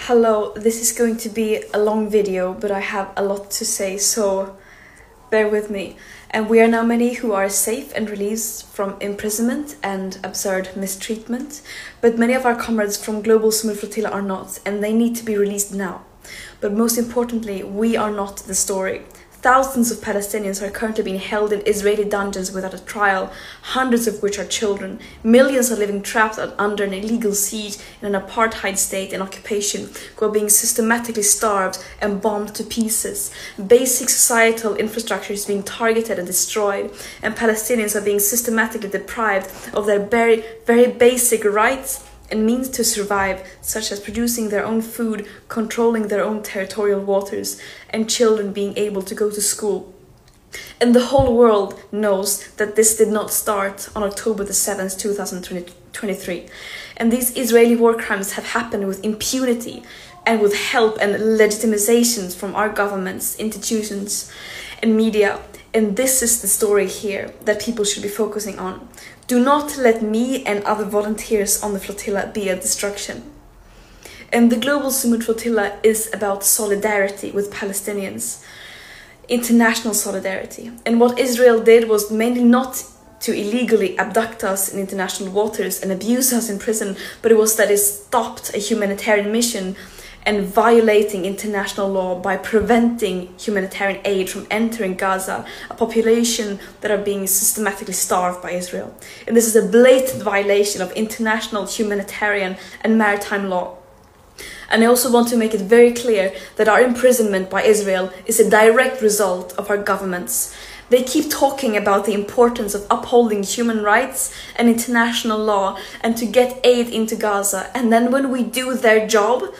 Hello, this is going to be a long video, but I have a lot to say, so bear with me. And we are now many who are safe and released from imprisonment and absurd mistreatment, but many of our comrades from global Sumud Flotilla are not, and they need to be released now. But most importantly, we are not the story. Thousands of Palestinians are currently being held in Israeli dungeons without a trial, hundreds of which are children. Millions are living trapped under an illegal siege in an apartheid state and occupation, who are being systematically starved and bombed to pieces. Basic societal infrastructure is being targeted and destroyed, and Palestinians are being systematically deprived of their very basic rights and means to survive, such as producing their own food, controlling their own territorial waters, and children being able to go to school. And the whole world knows that this did not start on October the 7th, 2023. And these Israeli war crimes have happened with impunity and with help and legitimizations from our governments, institutions, and media. And this is the story here that people should be focusing on. Do not let me and other volunteers on the flotilla be a distraction. And the global Sumud Flotilla is about solidarity with Palestinians, international solidarity. And what Israel did was mainly not to illegally abduct us in international waters and abuse us in prison, but it was that it stopped a humanitarian mission and violating international law by preventing humanitarian aid from entering Gaza, a population that are being systematically starved by Israel. And this is a blatant violation of international humanitarian and maritime law. And I also want to make it very clear that our imprisonment by Israel is a direct result of our governments. They keep talking about the importance of upholding human rights and international law and to get aid into Gaza. And then when we do their job,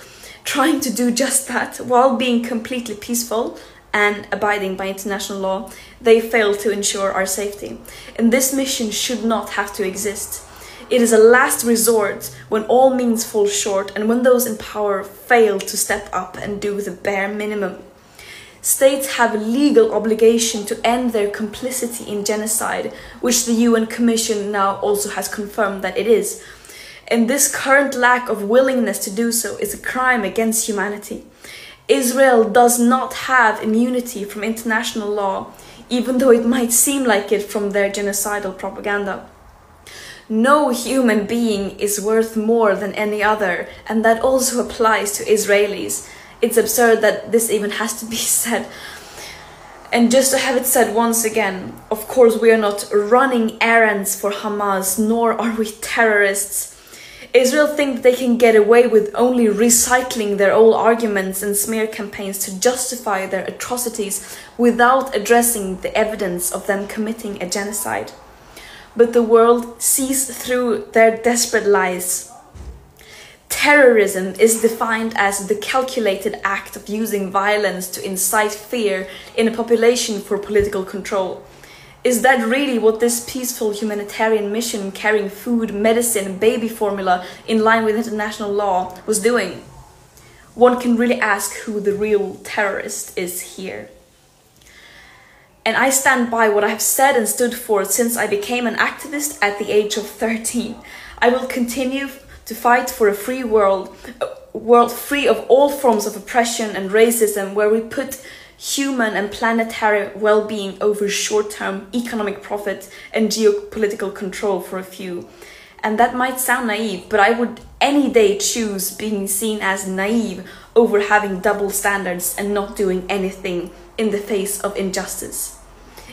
trying to do just that while being completely peaceful and abiding by international law, they fail to ensure our safety. And this mission should not have to exist. It is a last resort when all means fall short and when those in power fail to step up and do the bare minimum. States have a legal obligation to end their complicity in genocide, which the UN Commission now also has confirmed that it is. And this current lack of willingness to do so is a crime against humanity. Israel does not have immunity from international law, even though it might seem like it from their genocidal propaganda. No human being is worth more than any other, and that also applies to Israelis. It's absurd that this even has to be said. And just to have it said once again, of course we are not running errands for Hamas, nor are we terrorists. Israel think they can get away with only recycling their old arguments and smear campaigns to justify their atrocities without addressing the evidence of them committing a genocide. But the world sees through their desperate lies. Terrorism is defined as the calculated act of using violence to incite fear in a population for political control. Is that really what this peaceful humanitarian mission carrying food, medicine, baby formula in line with international law was doing? One can really ask who the real terrorist is here. And I stand by what I have said and stood for since I became an activist at the age of 13. I will continue to fight for a free world, a world free of all forms of oppression and racism, where we put human and planetary well-being over short-term economic profit and geopolitical control for a few. And that might sound naive, but I would any day choose being seen as naive over having double standards and not doing anything in the face of injustice.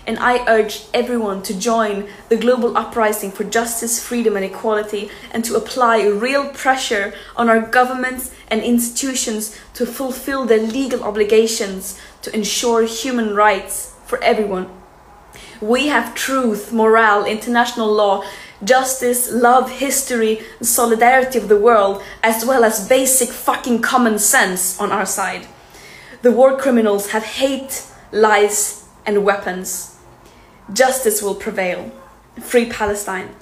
And I urge everyone to join the global uprising for justice, freedom and equality, and to apply real pressure on our governments and institutions to fulfill their legal obligations to ensure human rights for everyone. We have truth, morale, international law, justice, love, history, and solidarity of the world, as well as basic fucking common sense on our side. The war criminals have hate, lies, and weapons. Justice will prevail. Free Palestine.